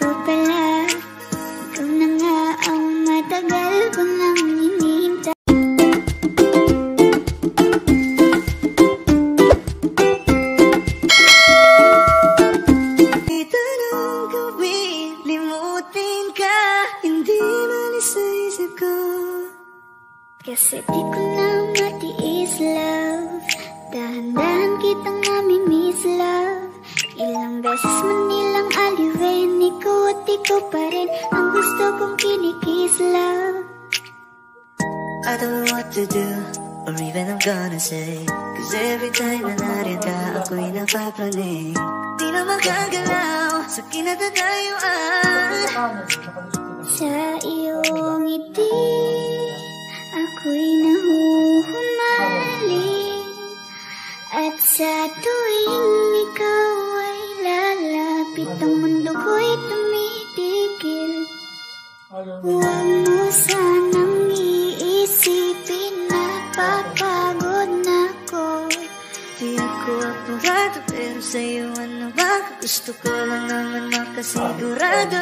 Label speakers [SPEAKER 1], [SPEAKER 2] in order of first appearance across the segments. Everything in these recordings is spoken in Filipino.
[SPEAKER 1] ikaw pala. Ikaw na nga ang matagal ko nang hinihintay.
[SPEAKER 2] Itanong gawin, limutin ka, hindi malis sa isip ko.
[SPEAKER 1] Kasi di ko na matiis, love. Dahan-dahan kitang namimiss, love. Ilang beses man nilang aliwin, ikaw at ikaw pa rin ang gusto kong kinikiss, love.
[SPEAKER 2] I don't know what to do, or even I'm gonna say, cause every time na narin ka, ako'y napapraning. Di na makagalaw sa kinatagayuan.
[SPEAKER 1] Sa iyong ngiti, ako'y nahuhumaling. At sa tuwing ikaw ay lalapit, ang mundo ko'y tumitigil. Huwag mo sanang iisipin na papagod na ko.
[SPEAKER 2] Di ako apurado, pero sa'yo ano ba? Gusto ko lang naman makasigurado.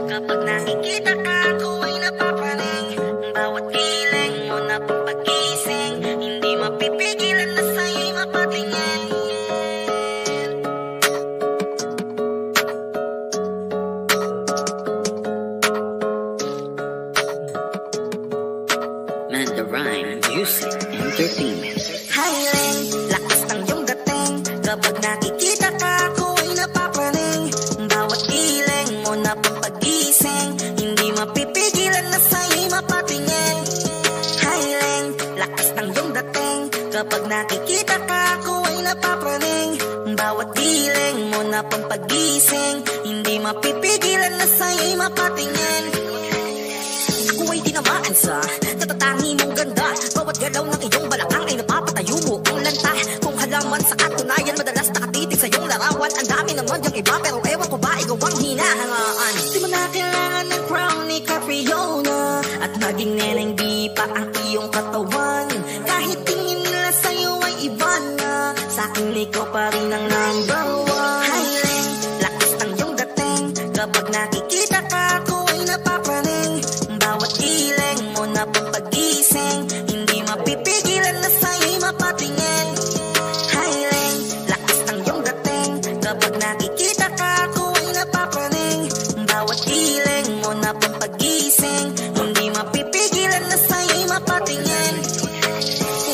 [SPEAKER 2] Kapag nakikita ka, ako ay napapraning. Bawat kiling mo na papagising, hindi mapipigilan na sa'yo'y mapatingin.
[SPEAKER 3] Mandarine Music Entertainment.
[SPEAKER 2] Highland, lakas ng iyong dating. Kapag nakikita ka, ako ay napapraning. Bawat kiling mo na papagising, hindi mapipigilan na sa'yo'y mapatingin. Highland, lakas ng iyong dating. Kapag nakikita ka, ako ay napapraning. Bawat kiling mo na pampagising, hindi mapipigilan na sa'yo'y mapatingin. Ako ay tinamaan sa natatangi mong ganda. Bawat galaw ng iyong balakang ay napapatayo mo ang lanta. Kung halaman sa katunayan, madalas nakatitig sa iyong larawan. Ang dami naman yung iba, pero ewan ko ba ikaw ang hinahangaan. Di mo na kailangan ng crown ni Catriona, at naging neneng di pa ang iyong katawan. Kahit tingin nila sa'yo ay iba na, sa'kin ikaw pa rin ang number one. Highland, lakas ng iyong dating. Kapag nakikita ka, ako ay napapraning. Bawat kiling mo na papagising, hindi mapipigilan na sa'yo'y mapatingin. Highland, lakas ng iyong dating. Kapag nakikita ka, ako ay napapraning. Bawat kiling mo na papagising, hindi mapipigilan na sa'yo'y mapatingin.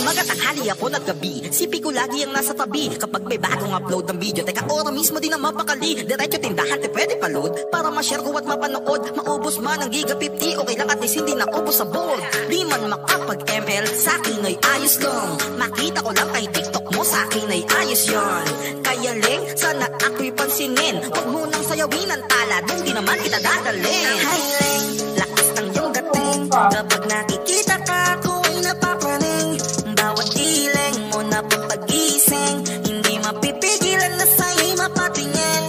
[SPEAKER 2] Umaga, tanghali, hapon at gabi, sipi ko lagi ang nasa tabi. Kapag may bagong upload ng video, teka ora mismo din ang mapakali. Diretso tindahan, te pwede pa-load, para ma-share ko at mapanood. Maubos man ang giga 50, okay lang at least hindi na ubos sa board. Di man makapag-ML, sa'kin ay ayos lang. Makita ko lang kay TikTok mo, sa'kin ay ayos yon. Kaya Ling, sana ako'y pansinin. Huwag mo nang sayawin ang tala, dun di naman kita dadalhin. Hi Ling, lakas ng iyong dating. Kapag nakikita ka, ako ay napapraning. Bawat kiling mo na papagising, hindi mapipigilan na sa'yo'y mapatingin.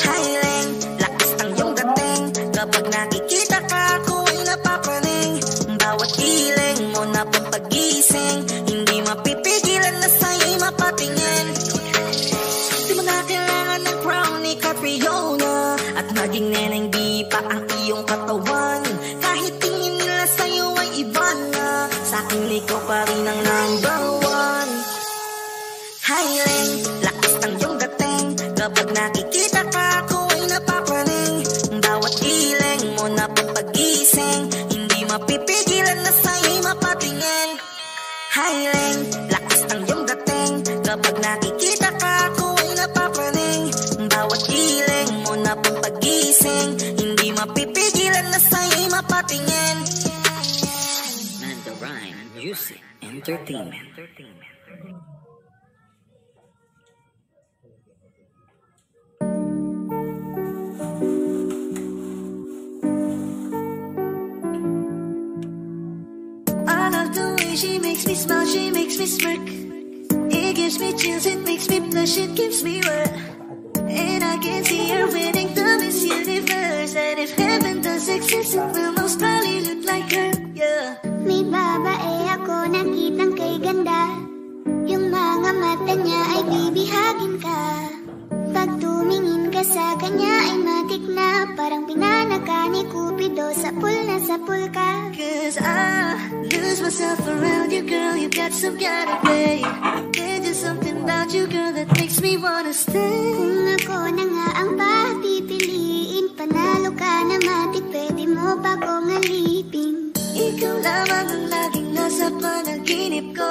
[SPEAKER 2] Highland, lakas ng iyong dating. Kapag nakikita ka, ako ay napapraning. Bawat kiling mo na papagising, hindi mapipigilan na sa'yo'y mapatingin. Di mo na kailangan ng crown ni Catriona, at naging neneng di pa ang iyong katawan. Kahit tingin nila sa'yo ay iba na, sa'kin ikaw pa rin ang number one. Highland, lakas ng iyong dating. Kapag nakikita ka, ako ay napapraning. Bawat kiling mo na papagising, hindi mapipigilan na sa'yo'y mapatingin. Highland, lakas ng iyong dating. Kapag nakikita ka, ako ay napapraning. Bawat kiling mo na papagising, hindi mapipigilan na sa'yo'y mapatingin.
[SPEAKER 3] Mandarine Music Entertainment.
[SPEAKER 2] I love the way she makes me smile, she makes me smirk. It gives me chills, it makes me blush, it gives me wet. And I can see her winning the Miss Universe. And if heaven does exist, it will most probably look like her, yeah.
[SPEAKER 1] mata niya ay bibihagin ka. Pag tumingin ka sa kanya ay matik na, parang pinana ka ni Cupido, sapul na sapul ka.
[SPEAKER 2] Cause I lose myself around you, girl, you got some kind of way. There's just something about you, girl, that makes me wanna stay.
[SPEAKER 1] Kung ako na nga ang papipiliin, panalo ka na matik, pwede mo pa kong alipin.
[SPEAKER 2] Ikaw lamang ang laging nasa panaginip ko,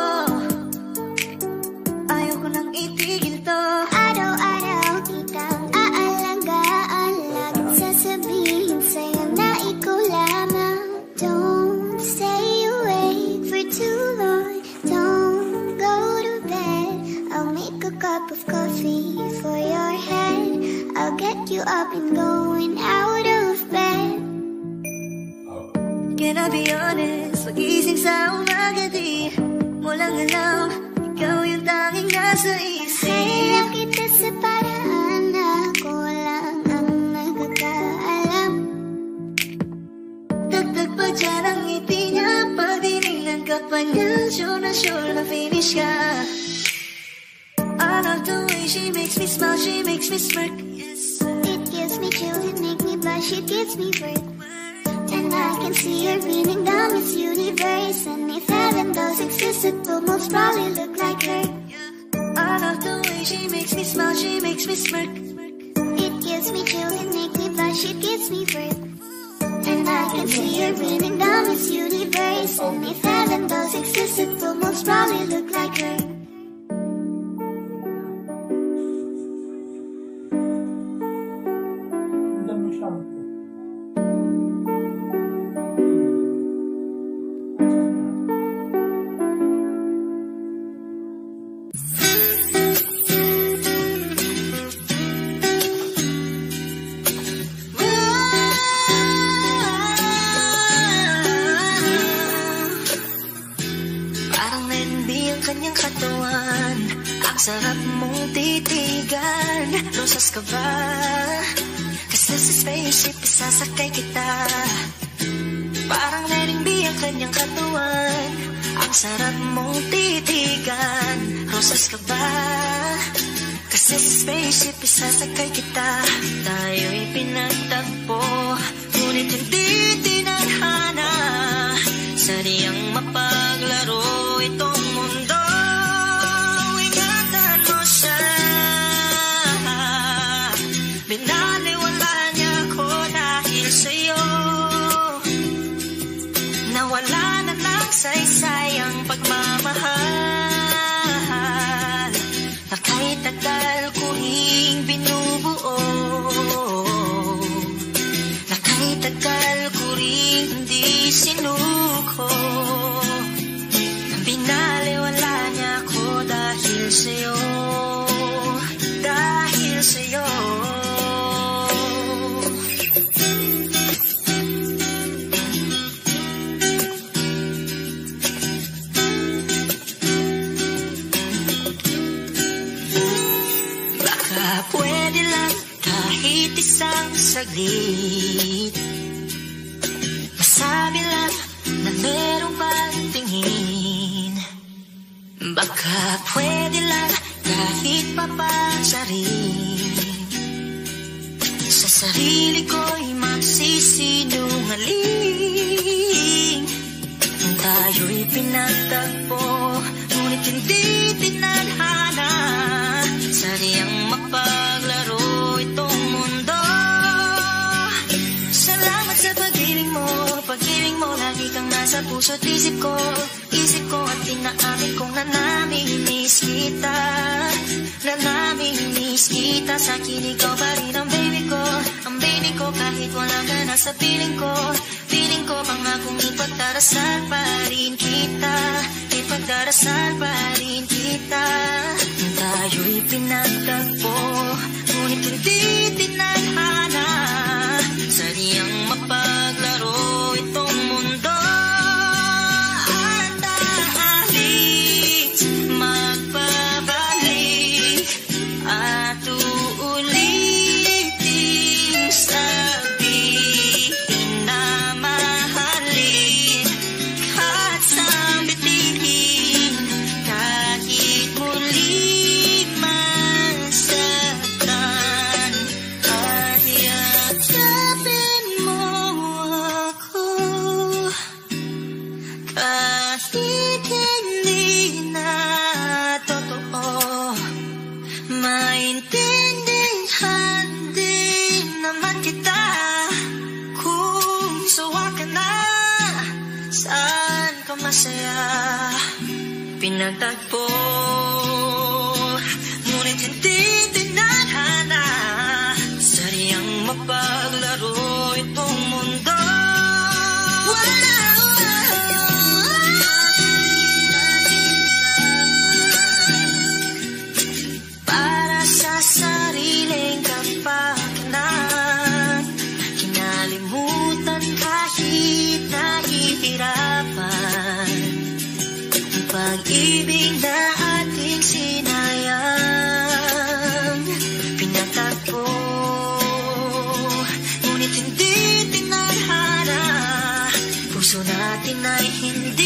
[SPEAKER 2] ayoko nang itigil to.
[SPEAKER 1] Araw-araw kitang aalagaan, laging sasabihin sa'yo na ikaw lamang. Don't stay awake for too long, don't go to bed. I'll make a cup of coffee for your head, I'll get you up and going out of bed.
[SPEAKER 2] Can I be honest? Magising sa umaga di mo lang alam, ikaw yung tanging nasa isip.
[SPEAKER 1] Hayaan kita sa paraan na ako lang ang nagkakaalam.
[SPEAKER 2] Dagdag pa dyan ang ngiti niya, pag dinilan ka pa niya, sure na finish ka. I love the way she makes me smile, she makes me smirk. Yes.
[SPEAKER 1] It gives me chills, it makes me blush, it gives me birth. And I can see her beaming down this universe. And if heaven does exist, it will most probably look like her.
[SPEAKER 2] I love the way she makes me smile, she makes me smirk.
[SPEAKER 1] It gives me chills, it makes me blush, it gives me birth. And I can see her beaming down this universe. And if heaven does exist, it will most probably look like her.
[SPEAKER 2] Sarap mong titigan, rosas ka ba? Kasi sa spaceship isasakay kita. Parang letting be ang kanyang katawan. Ang sarap mong titigan, rosas ka ba? Kasi sa spaceship isasakay kita. Tayo'y pinagtagpo, ngunit hindi tinadhana. Sadyang mapaglaro itong mundo. Binaliwala niya ako dahil sa'yo. Nawala na lang saysay ang pagmamahal na kahit tagal ko ring binubuo, na kahit tagal ko ring hindi sinuko. Binaliwala niya ako dahil sa'yo, dahil sa'yo. Pwede lang kahit isang saglit, masabi lang na meron kang tingin. Baka pwede lang kahit papansarin, sa sarili ko'y magsisinungaling. Tayo'y pinagtagpo, ngunit hindi tinadhana. Sadyang mapaglaro itong mundo. Salamat sa pag-ibig mo, lagi kang nasa puso't isip ko at tinaamin kong nanamimiss kita. Nanamimiss kita, sa akin ikaw pa rin ang baby ko, kahit wala ka na sa piling ko. Piling ko pangakong ipagdarasal pa rin kita, ipagdarasal pa rin kita. Tayo'y pinagtagpo, ngunit hindi tinadhana. Sadyang mapaglaro itong mundo. At dahil magpabalik at uulitin, sabihin na mahalin at sambitin kahit muli. Saan ka masaya pinagtagpo, ngunit hindi tinadhana. Sadyang mapaglaro itong mundo. Para sa sariling kapakanan, kinalimutan kahit nahihirapan. Ang pag-ibig na ating sinayang, pinatagpo, ngunit hindi tinadhana. Puso natin ay hindi